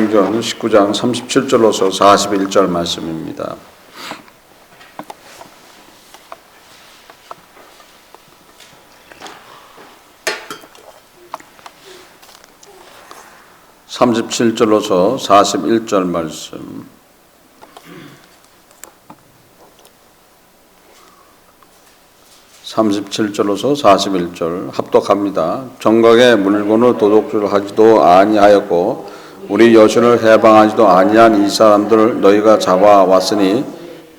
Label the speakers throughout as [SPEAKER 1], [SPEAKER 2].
[SPEAKER 1] 사도행전 19장 37절로서 41절 말씀입니다. (37절로서) 41절 말씀. (37절로서) 41절 합독합니다. 정각의 물건을 도둑질하지도 아니하였고 우리 여신을 해방하지도 아니한 이 사람들을 너희가 잡아왔으니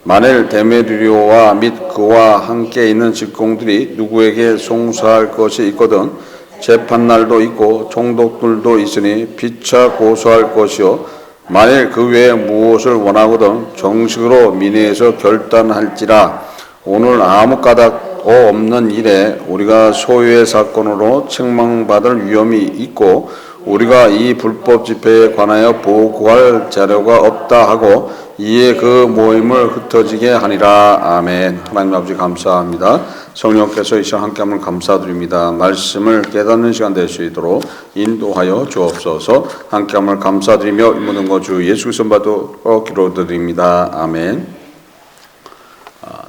[SPEAKER 1] 만일 데메리오와 및 그와 함께 있는 직공들이 누구에게 송사할 것이 있거든 재판날도 있고 총독들도 있으니 피차 고소할 것이요 만일 그 외에 무엇을 원하거든 정식으로 민회에서 결단할지라. 오늘 아무 까닭 없는 일에 우리가 소유의 사건으로 책망받을 위험이 있고 우리가 이 불법 집회에 관하여 보고할 자료가 없다 하고 이에 그 모임을 흩어지게 하니라. 아멘. 하나님 아버지 감사합니다. 성령께서 이 시간 함께함을 감사드립니다. 말씀을 깨닫는 시간 될 수 있도록 인도하여 주옵소서. 함께함을 감사드리며 이 모든 것 주 예수 그리스도 받도록 기도드립니다. 아멘.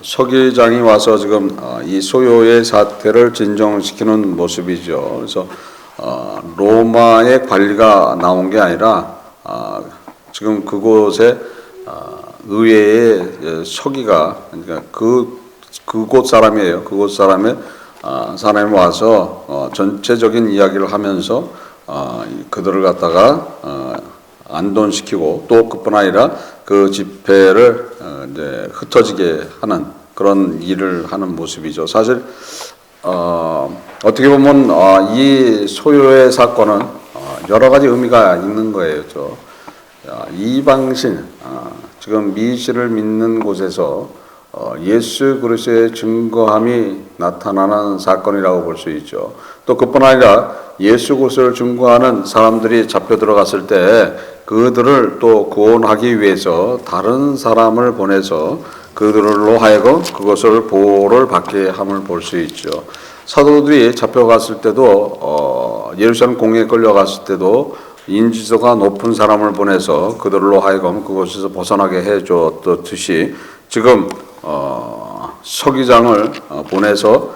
[SPEAKER 1] 서기장이 와서 지금 이 소요의 사태를 진정시키는 모습이죠. 그래서 로마의 관리가 나온 게 아니라 지금 그곳에 의회의 서기가 그러니까 그곳 사람이에요. 그곳 사람이 와서 전체적인 이야기를 하면서 그들을 갖다가 안돈시키고 또 그뿐 아니라 그 집회를 이제 흩어지게 하는 그런 일을 하는 모습이죠. 사실 어떻게 보면 이 소요의 사건은 여러 가지 의미가 있는 거예요. 이방신 지금 미시를 믿는 곳에서 예수 그리스도의 증거함이 나타나는 사건이라고 볼 수 있죠. 또 그뿐 아니라 예수 그리스도를 증거하는 사람들이 잡혀 들어갔을 때 그들을 또 구원하기 위해서 다른 사람을 보내서 그들로 하여금 그것을 보호를 받게 함을 볼 수 있죠. 사도들이 잡혀갔을 때도 예루살렘 공회에 끌려갔을 때도 인지도가 높은 사람을 보내서 그들로 하여금 그곳에서 벗어나게 해줬듯이 지금 서기장을 보내서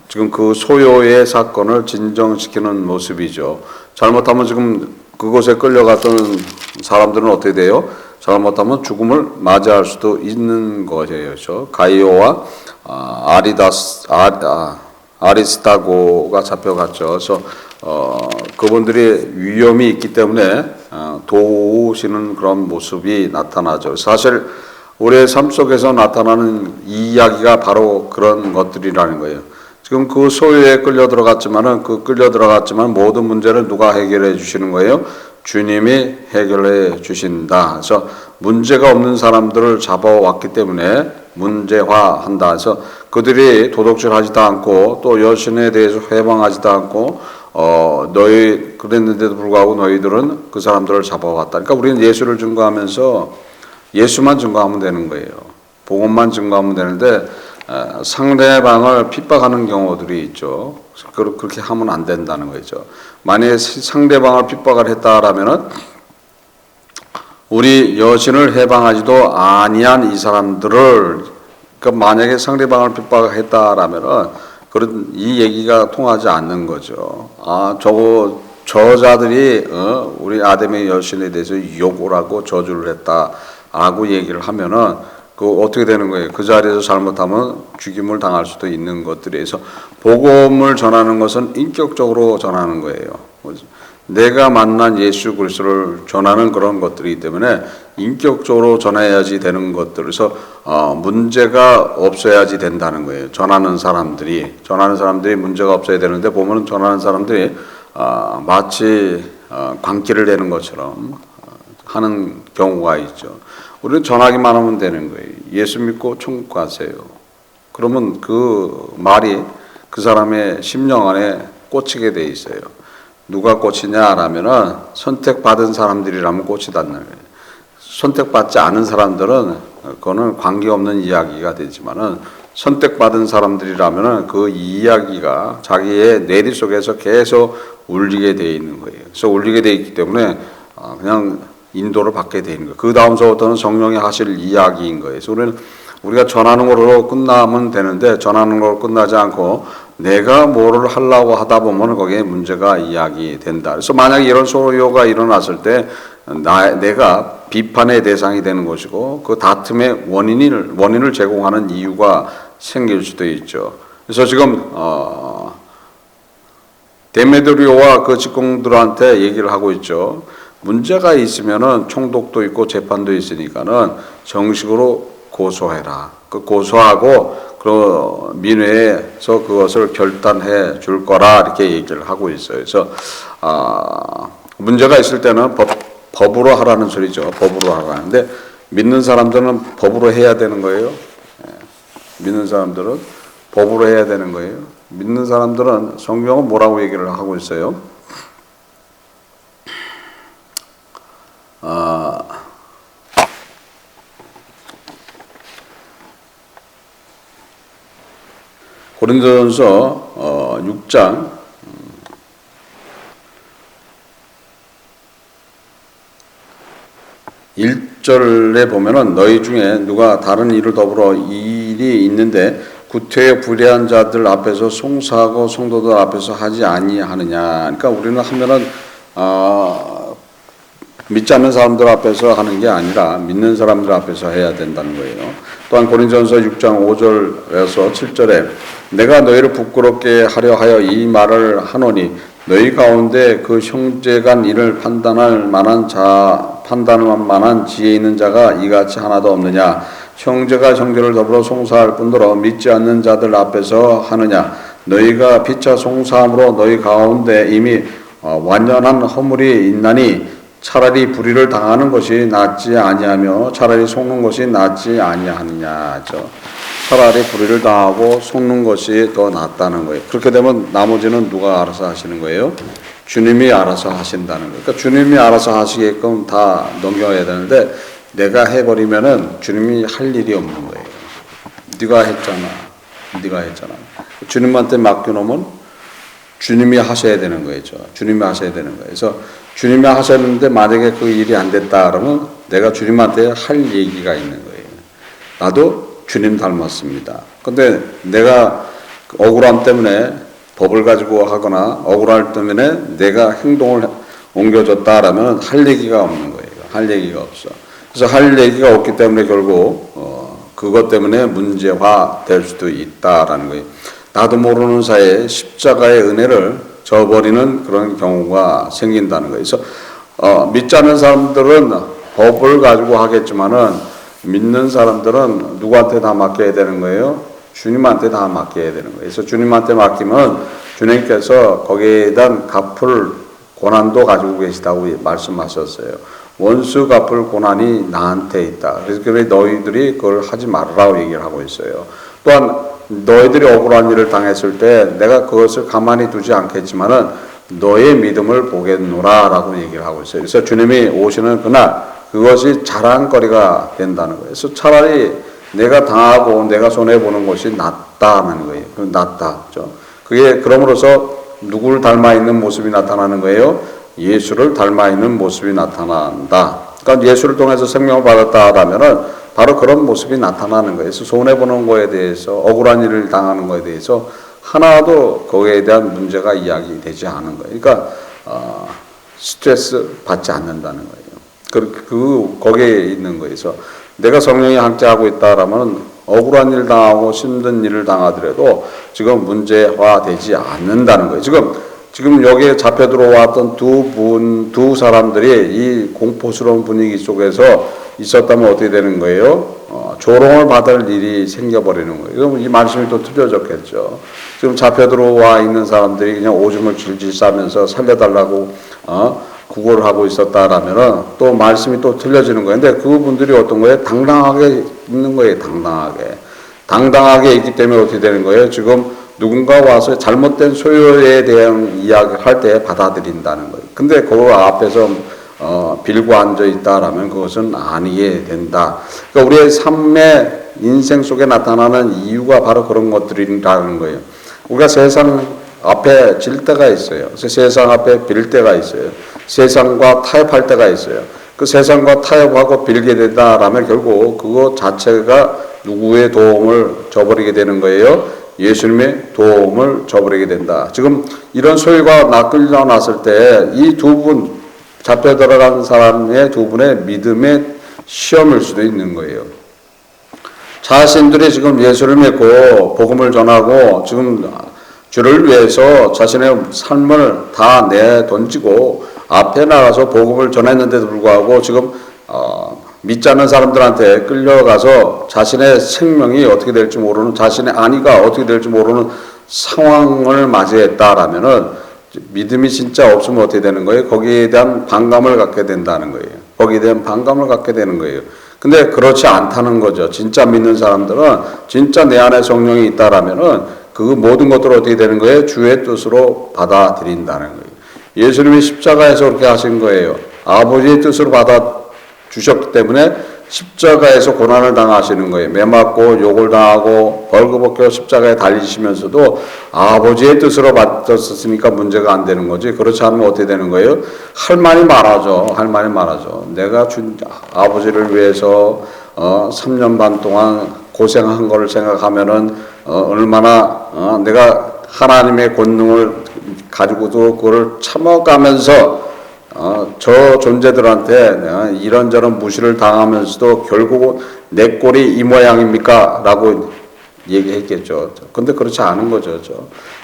[SPEAKER 1] 지금 그 소요의 사건을 진정시키는 모습이죠. 잘못하면 지금 그곳에 끌려갔던 사람들은 어떻게 돼요? 잘못하면 죽음을 맞이할 수도 있는 것이죠. 가이오와 아리스타고가 잡혀갔죠. 그래서 그분들이 위험이 있기 때문에 도우시는 그런 모습이 나타나죠. 사실 우리의 삶 속에서 나타나는 이 이야기가 바로 그런 것들이라는 거예요. 지금 그 소유에 끌려 들어갔지만 모든 문제를 누가 해결해 주시는 거예요? 주님이 해결해 주신다. 그래서 문제가 없는 사람들을 잡아왔기 때문에 문제화한다. 그래서 그들이 도둑질하지도 않고 또 여신에 대해서 회방하지도 않고 너희 그랬는데도 불구하고 너희들은 그 사람들을 잡아왔다. 그러니까 우리는 예수를 증거하면서 예수만 증거하면 되는 거예요. 복음만 증거하면 되는데 상대방을 핍박하는 경우들이 있죠. 그렇게 하면 안 된다는 거죠. 만약에 상대방을 핍박을 했다라면은 우리 여신을 해방하지도 아니한 이 사람들을 그러니까 만약에 상대방을 핍박했다라면은 그런 이 얘기가 통하지 않는 거죠. 저자들이 우리 아담의 여신에 대해서 욕을 하고 저주를 했다라고 얘기를 하면은 그 어떻게 되는 거예요? 그 자리에서 잘못하면 죽임을 당할 수도 있는 것들에서 복음을 전하는 것은 인격적으로 전하는 거예요. 내가 만난 예수 그리스도를 전하는 그런 것들이기 때문에 인격적으로 전해야지 되는 것들에서 문제가 없어야지 된다는 거예요. 전하는 사람들이 문제가 없어야 되는데 보면 전하는 사람들이 마치 광기를 내는 것처럼 하는 경우가 있죠. 우리는 전하기만 하면 되는 거예요. 예수 믿고 천국 가세요. 그러면 그 말이 그 사람의 심령 안에 꽂히게 돼 있어요. 누가 꽂히냐라면은 선택받은 사람들이라면 꽂히다는 거예요. 선택받지 않은 사람들은 그거는 관계없는 이야기가 되지만은 선택받은 사람들이라면은 그 이야기가 자기의 뇌리 속에서 계속 울리게 돼 있는 거예요. 그래서 울리게 돼 있기 때문에 그냥 인도를 받게 되는 거예요. 그 다음서부터는 성령이 하실 이야기인 거예요. 그래서 우리가 전하는 걸로 끝나면 되는데 전하는 걸로 끝나지 않고 내가 뭐를 하려고 하다 보면 거기에 문제가 이야기된다. 그래서 만약에 이런 소요가 일어났을 때 내가 비판의 대상이 되는 것이고 그 다툼의 원인을 제공하는 이유가 생길 수도 있죠. 그래서 지금 데메드리오와 그 직공들한테 얘기를 하고 있죠. 문제가 있으면은 총독도 있고 재판도 있으니까는 정식으로 고소해라. 그 고소하고 그 민회에서 그것을 결단해 줄 거라 이렇게 얘기를 하고 있어요. 그래서 문제가 있을 때는 법으로 하라는 소리죠. 법으로 하라는데 믿는 사람들은 법으로 해야 되는 거예요. 믿는 사람들은 법으로 해야 되는 거예요. 믿는 사람들은 성경은 뭐라고 얘기를 하고 있어요? 고린도전서 6장 1절에 보면은 너희 중에 누가 다른 일을 더불어 일이 있는데 구태여 불의한 자들 앞에서 송사하고 성도들 앞에서 하지 아니하느냐. 그러니까 우리는 하면은 믿지 않는 사람들 앞에서 하는 게 아니라 믿는 사람들 앞에서 해야 된다는 거예요. 또한 고린도전서 6장 5절에서 7절에 내가 너희를 부끄럽게 하려 하여 이 말을 하노니 너희 가운데 그 형제간 일을 판단할 만한 지혜 있는 자가 이같이 하나도 없느냐. 형제가 형제를 더불어 송사할 뿐더러 믿지 않는 자들 앞에서 하느냐. 너희가 피차 송사함으로 너희 가운데 이미 완전한 허물이 있나니 차라리 불의를 당하는 것이 낫지 아니하며 차라리 속는 것이 낫지 아니하느냐죠. 차라리 불의를 당하고 속는 것이 더 낫다는 거예요. 그렇게 되면 나머지는 누가 알아서 하시는 거예요? 주님이 알아서 하신다는 거예요. 그러니까 주님이 알아서 하시게끔 다 넘겨야 되는데 내가 해버리면은 주님이 할 일이 없는 거예요. 네가 했잖아. 주님한테 맡겨놓으면 주님이 하셔야 되는 거죠. 주님이 하셔야 되는 거예요. 그래서 주님이 하셨는데 만약에 그 일이 안 됐다 그러면 내가 주님한테 할 얘기가 있는 거예요. 나도 주님 닮았습니다. 근데 내가 억울함 때문에 법을 가지고 하거나 억울함 때문에 내가 행동을 옮겨줬다라면 할 얘기가 없는 거예요. 할 얘기가 없어. 그래서 할 얘기가 없기 때문에 결국 그것 때문에 문제화 될 수도 있다라는 거예요. 나도 모르는 사이에 십자가의 은혜를 저버리는 그런 경우가 생긴다는 거예요. 그래서 믿지 않는 사람들은 법을 가지고 하겠지만은 믿는 사람들은 누구한테 다 맡겨야 되는 거예요? 주님한테 다 맡겨야 되는 거예요. 그래서 주님한테 맡기면 주님께서 거기에 대한 갚을 고난도 가지고 계시다고 말씀하셨어요. 원수 갚을 고난이 나한테 있다. 그래서 너희들이 그걸 하지 말라고 얘기를 하고 있어요. 또한 너희들이 억울한 일을 당했을 때 내가 그것을 가만히 두지 않겠지만은 너의 믿음을 보겠노라라고 얘기를 하고 있어요. 그래서 주님이 오시는 그날 그것이 자랑거리가 된다는 거예요. 그래서 차라리 내가 당하고 내가 손해보는 것이 낫다는 거예요. 낫다. 그게 그럼으로써 누구를 닮아 있는 모습이 나타나는 거예요? 예수를 닮아 있는 모습이 나타난다. 그러니까 예수를 통해서 생명을 받았다 하면은 바로 그런 모습이 나타나는 거예요. 그래서 손해보는 거에 대해서 억울한 일을 당하는 거에 대해서 하나도 거기에 대한 문제가 이야기되지 않은 거예요. 그러니까 스트레스 받지 않는다는 거예요. 거기에 있는 거예요. 그래서 내가 성령이 함께하고 있다라면 억울한 일 당하고 힘든 일을 당하더라도 지금 문제화되지 않는다는 거예요. 지금 여기에 잡혀 들어왔던 두 사람들이 이 공포스러운 분위기 속에서 있었다면 어떻게 되는 거예요? 조롱을 받을 일이 생겨버리는 거예요. 그럼 이 말씀이 또 틀려졌겠죠. 지금 잡혀 들어와 있는 사람들이 그냥 오줌을 질질 싸면서 살려달라고 구걸을 하고 있었다라면은 또 말씀이 또 틀려지는 거예요. 근데 그분들이 어떤 거예요? 당당하게 있는 거예요. 당당하게 있기 때문에 어떻게 되는 거예요? 지금 누군가 와서 잘못된 소유에 대한 이야기를 할 때 받아들인다는 거예요. 근데 그 앞에서 빌고 앉아 있다라면 그것은 아니게 된다. 그러니까 우리의 삶의 인생 속에 나타나는 이유가 바로 그런 것들이라는 거예요. 우리가 세상 앞에 질 때가 있어요. 세상 앞에 빌 때가 있어요. 세상과 타협할 때가 있어요. 그 세상과 타협하고 빌게 된다라면 결국 그거 자체가 누구의 도움을 저버리게 되는 거예요? 예수님의 도움을 저버리게 된다. 지금 이런 소유가 끌려 났을 때 이 두 분, 잡혀 들어간 사람의 두 분의 믿음의 시험일 수도 있는 거예요. 자신들이 지금 예수를 믿고 복음을 전하고 지금 주를 위해서 자신의 삶을 다 내던지고 앞에 나가서 복음을 전했는데도 불구하고 지금 믿지 않는 사람들한테 끌려가서 자신의 생명이 어떻게 될지 모르는, 자신의 안위가 어떻게 될지 모르는 상황을 맞이했다라면은 믿음이 진짜 없으면 어떻게 되는 거예요? 거기에 대한 반감을 갖게 된다는 거예요. 거기에 대한 반감을 갖게 되는 거예요. 근데 그렇지 않다는 거죠. 진짜 믿는 사람들은 진짜 내 안에 성령이 있다라면은 그 모든 것들을 어떻게 되는 거예요? 주의 뜻으로 받아들인다는 거예요. 예수님이 십자가에서 그렇게 하신 거예요. 아버지의 뜻으로 받아주셨기 때문에 십자가에서 고난을 당하시는 거예요. 매맞고 욕을 당하고 벌거벗겨 십자가에 달리시면서도 아버지의 뜻으로 받았으니까 문제가 안 되는 거지. 그렇지 않으면 어떻게 되는 거예요? 할 말이 많아져. 할 말이 많아져. 내가 아버지를 위해서 3년 반 동안 고생한 거를 생각하면은 얼마나 내가 하나님의 권능을 가지고도 그걸 참아가면서 저 존재들한테 이런저런 무시를 당하면서도 결국 내 꼴이 이 모양입니까? 라고 얘기했겠죠. 근데 그렇지 않은 거죠.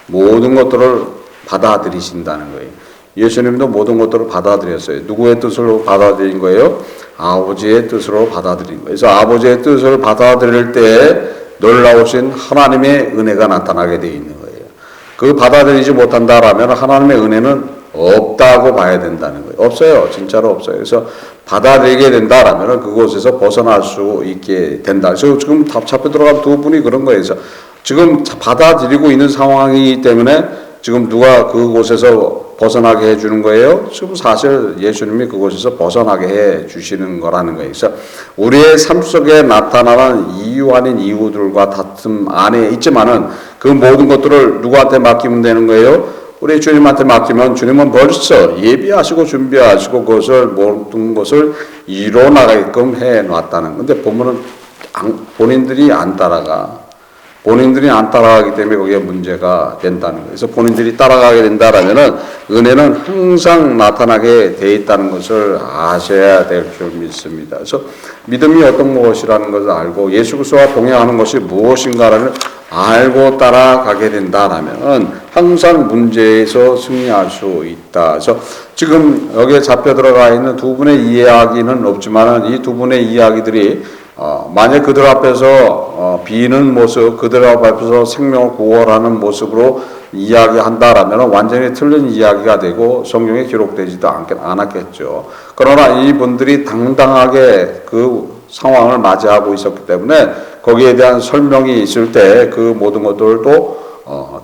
[SPEAKER 1] 모든 것들을 받아들이신다는 거예요. 예수님도 모든 것들을 받아들였어요. 누구의 뜻으로 받아들인 거예요? 아버지의 뜻으로 받아들인 거예요. 그래서 아버지의 뜻을 받아들일 때 놀라우신 하나님의 은혜가 나타나게 되어 있는 거예요. 그 받아들이지 못한다라면 하나님의 은혜는 없다고 봐야 된다는 거예요. 없어요. 진짜로 없어요. 그래서 받아들이게 된다라면 그곳에서 벗어날 수 있게 된다. 그래서 지금 잡혀 들어간 두 분이 그런 거예요. 그래서 지금 받아들이고 있는 상황이기 때문에 지금 누가 그곳에서 벗어나게 해주는 거예요? 지금 사실 예수님이 그곳에서 벗어나게 해주시는 거라는 거예요. 그래서 우리의 삶 속에 나타나는 이유 아닌 이유들과 다툼 안에 있지만은 그 모든 것들을 누구한테 맡기면 되는 거예요? 우리 주님한테 맡기면 주님은 벌써 예비하시고 준비하시고 그것을 모든 것을 이뤄나가게끔 해놨다는 건데 보면은 본인들이 안 따라가. 본인들이 안 따라가기 때문에 거기에 문제가 된다는 거예요. 그래서 본인들이 따라가게 된다라면은 은혜는 항상 나타나게 돼 있다는 것을 아셔야 될 줄 믿습니다. 그래서 믿음이 어떤 무엇이라는 것을 알고 예수 그리스도와 동행하는 것이 무엇인가를 알고 따라가게 된다라면은 항상 문제에서 승리할 수 있다. 그래서 지금 여기에 잡혀 들어가 있는 두 분의 이야기는 없지만은 이 두 분의 이야기들이 만약 그들 앞에서 비는 모습, 그들 앞에서 생명을 구원하는 모습으로 이야기한다라면 완전히 틀린 이야기가 되고 성경에 기록되지도 않았겠죠. 그러나 이분들이 당당하게 그 상황을 맞이하고 있었기 때문에 거기에 대한 설명이 있을 때 그 모든 것들도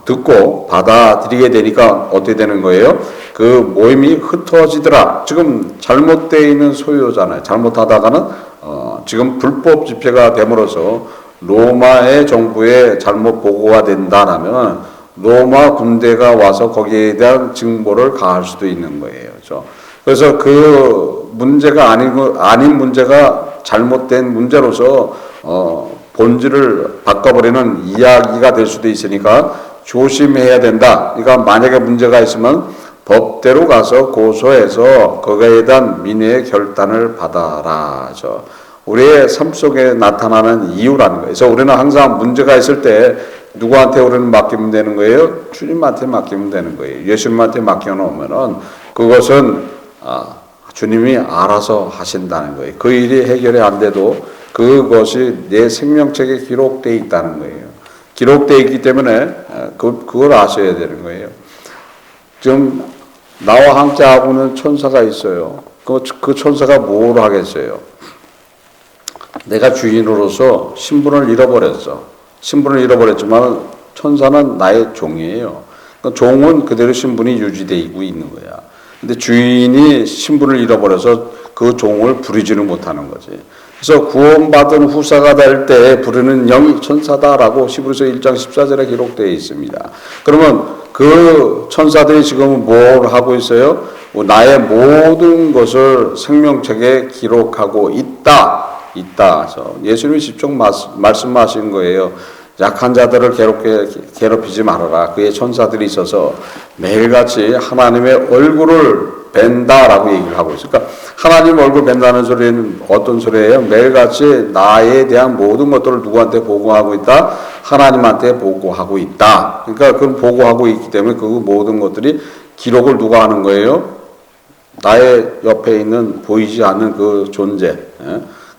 [SPEAKER 1] 듣고 받아들이게 되니까 어떻게 되는 거예요? 그 모임이 흩어지더라. 지금 잘못되어 있는 소유잖아요. 잘못하다가는 지금 불법 집회가 됨으로써 로마의 정부에 잘못 보고가 된다라면 로마 군대가 와서 거기에 대한 징벌을 가할 수도 있는 거예요. 그래서 그 문제가 아닌 문제가 잘못된 문제로서 본질을 바꿔버리는 이야기가 될 수도 있으니까 조심해야 된다. 그러니까 만약에 문제가 있으면 법대로 가서 고소해서 거기에 대한 민의의 결단을 받아라. 우리의 삶 속에 나타나는 이유라는 거예요. 그래서 우리는 항상 문제가 있을 때 누구한테 우리는 맡기면 되는 거예요? 주님한테 맡기면 되는 거예요. 예수님한테 맡겨놓으면은 그것은 주님이 알아서 하신다는 거예요. 그 일이 해결이 안 돼도 그것이 내 생명책에 기록되어 있다는 거예요. 기록되어 있기 때문에 그걸 아셔야 되는 거예요. 지금 나와 함께 하고는 천사가 있어요. 그 천사가 뭘 하겠어요? 내가 주인으로서 신분을 잃어버렸어. 신분을 잃어버렸지만 천사는 나의 종이에요. 그러니까 종은 그대로 신분이 유지되고 있는 거야. 근데 주인이 신분을 잃어버려서 그 종을 부리지는 못하는 거지. 그래서 구원받은 후사가 될 때 부르는 영이 천사다라고 히브리서 1장 14절에 기록되어 있습니다. 그러면 그 천사들이 지금 뭘 하고 있어요? 나의 모든 것을 생명책에 기록하고 있다. 그래서 예수님이 직접 말씀하신 거예요. 약한 자들을 괴롭히지 말아라. 그의 천사들이 있어서 매일같이 하나님의 얼굴을 뵌다라고 얘기를 하고 있어요. 그러니까 하나님 얼굴 뵌다는 소리는 어떤 소리예요? 매일같이 나에 대한 모든 것들을 누구한테 보고하고 있다? 하나님한테 보고하고 있다. 그러니까 그걸 보고하고 있기 때문에 그 모든 것들이 기록을 누가 하는 거예요? 나의 옆에 있는 보이지 않는 그 존재,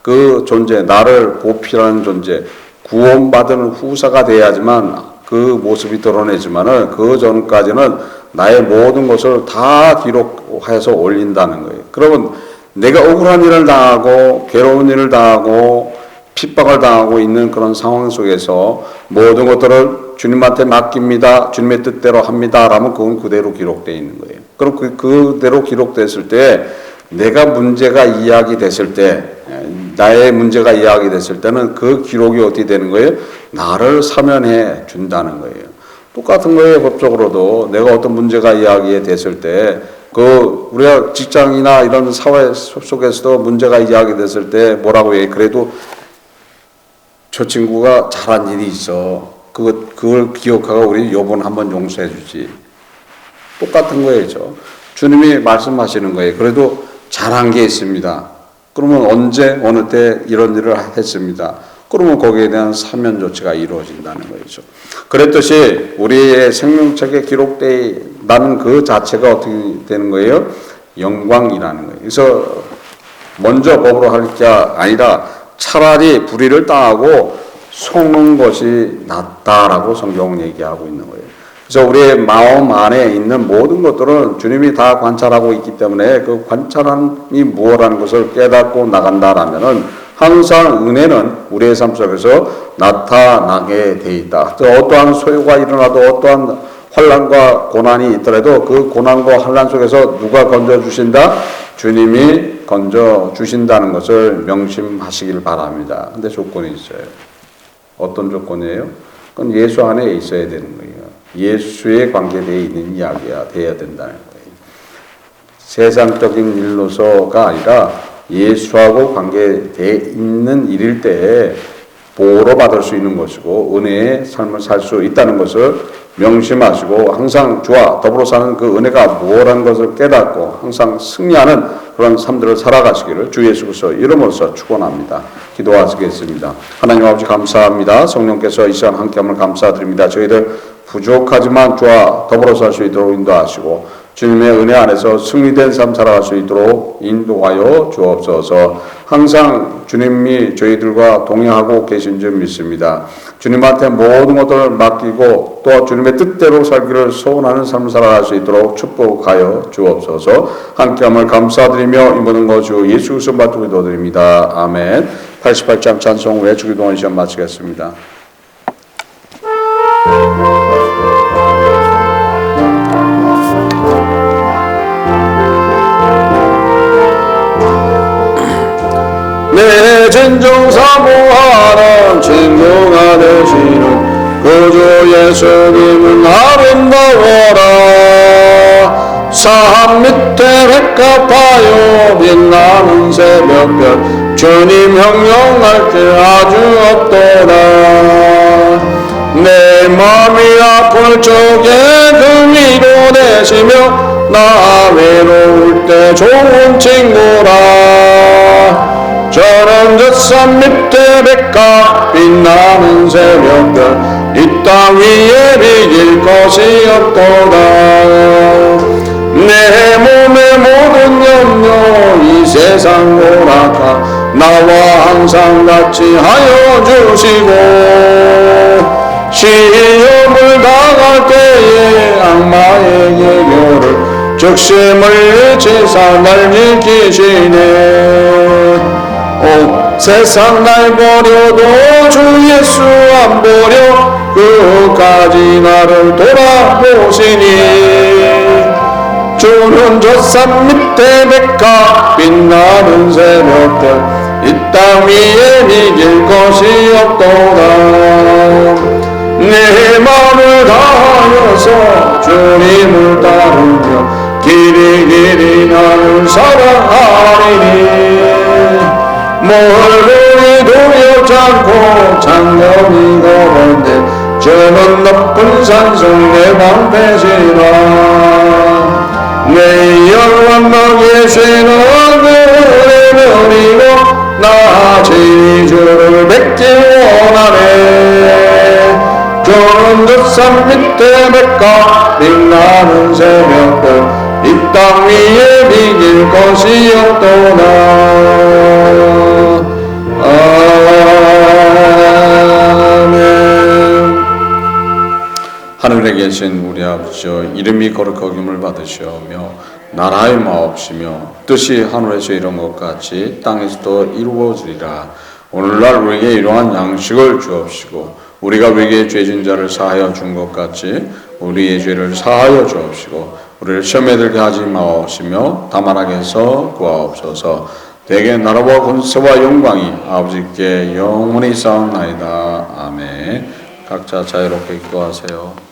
[SPEAKER 1] 그 존재, 나를 보필하는 존재, 구원받은 후사가 돼야지만 그 모습이 드러내지만은 그 전까지는 나의 모든 것을 다 기록해서 올린다는 거예요. 그러면 내가 억울한 일을 당하고 괴로운 일을 당하고 핍박을 당하고 있는 그런 상황 속에서 모든 것들을 주님한테 맡깁니다. 주님의 뜻대로 합니다. 라면 그건 그대로 기록되어 있는 거예요. 그럼 그대로 기록됐을 때 내가 문제가 이야기됐을 때 나의 문제가 이야기됐을 때는 그 기록이 어떻게 되는 거예요? 나를 사면해 준다는 거예요. 똑같은 거예요. 법적으로도 내가 어떤 문제가 이야기됐을 때 우리가 직장이나 이런 사회 속에서도 문제가 이야기됐을 때 뭐라고 해? 그래도 저 친구가 잘한 일이 있어. 그걸 기억하고 우리 요번 한번 용서해 주지. 똑같은 거예요. 주님이 말씀하시는 거예요. 그래도 잘한 게 있습니다. 그러면 언제 어느 때 이런 일을 했습니다. 그러면 거기에 대한 사면 조치가 이루어진다는 거죠. 그랬듯이 우리의 생명책에 기록되는 그 자체가 어떻게 되는 거예요? 영광이라는 거예요. 그래서 먼저 법으로 할 게 아니라 차라리 불의를 당하고 속는 것이 낫다라고 성경은 얘기하고 있는 거예요. 그래서 우리의 마음 안에 있는 모든 것들은 주님이 다 관찰하고 있기 때문에 그 관찰함이 무엇이라는 것을 깨닫고 나간다라면은 항상 은혜는 우리의 삶 속에서 나타나게 돼 있다. 어떠한 소요가 일어나도 어떠한 환난과 고난이 있더라도 그 고난과 환난 속에서 누가 건져주신다? 주님이 건져주신다는 것을 명심하시길 바랍니다. 근데 조건이 있어요. 어떤 조건이에요? 그건 예수 안에 있어야 되는 거예요. 예수에 관계되어 있는 이야기가 되어야 된다는 거예요. 세상적인 일로서가 아니라 예수하고 관계되어 있는 일일 때에 보호로 받을 수 있는 것이고 은혜의 삶을 살 수 있다는 것을 명심하시고 항상 주와 더불어 사는 그 은혜가 무엇라는 것을 깨닫고 항상 승리하는 그런 삶들을 살아가시기를 주 예수 그리스도 이름으로써 축원합니다. 기도하시겠습니다. 하나님 아버지 감사합니다. 성령께서 이 시간 함께함을 감사드립니다. 저희들 부족하지만 주와 더불어 살 수 있도록 인도하시고 주님의 은혜 안에서 승리된 삶 살아갈 수 있도록 인도하여 주옵소서. 항상 주님이 저희들과 동행하고 계신 줄 믿습니다. 주님한테 모든 것들을 맡기고 또 주님의 뜻대로 살기를 소원하는 삶을 살아갈 수 있도록 축복하여 주옵소서. 함께함을 감사드리며 이 모든 것 주 예수 그리스도 받들고 기도드립니다. 아멘. 88장 찬송 외치기 동안 시간 마치겠습니다.
[SPEAKER 2] 내 진정 사모하는 친구가 되시는 구주 예수님은 아름다워라. 산 밑에 백합하여 빛나는 새벽별 주님 형용할 때 아주 없도다. 내 맘이 아플 적에 그 위로 되시며 나 외로울 때 좋은 친구라. 저런 저 산 밑에 백합 빛나는 새벽별 이 땅 위에 비길 것이 없도다. 내 몸의 모든 염려 이 세상 오락하 나와 항상 같이 하여 주시고 시험을 당할 때에 악마의 계교를 적심을 일치사 날 지키시네. 세상 날 버려도 주 예수 안 버려 끝까지 나를 돌아보시니. 주는 저 산 밑에 백합 빛나는 새벽별 이 땅 위에 이길 것이 없도다. 내 마음을 다하여서 주님을 따르며 길이 나를 사랑하리니 멀리 두렵지 않고 장엄히 걸었네 저는 높은 산성 내 방패시라 내 영원한 예수는 그를 버리고 나 제주를 뵙기 원하네 저는 저 산 밑에 백가 빛나는 새벽별 이 땅 위에 비길 것이 없도다 아멘.
[SPEAKER 1] 하늘에 계신 우리 아버지여 이름이 거룩하김을 받으시오며 나라의 마옵시며 뜻이 하늘에서 이룬 것 같이 땅에서도 이루어지리라. 오늘날 우리에게 이러한 양식을 주옵시고 우리가 우리에게 죄진 자를 사하여 준 것 같이 우리의 죄를 사하여 주옵시고 우리를 시험에 들게 하지 마옵시며 다만 악에서 구하옵소서. 대개 나라와 권세와 영광이 아버지께 영원히 쌓옵나이다. 아멘. 각자 자유롭게 기도하세요.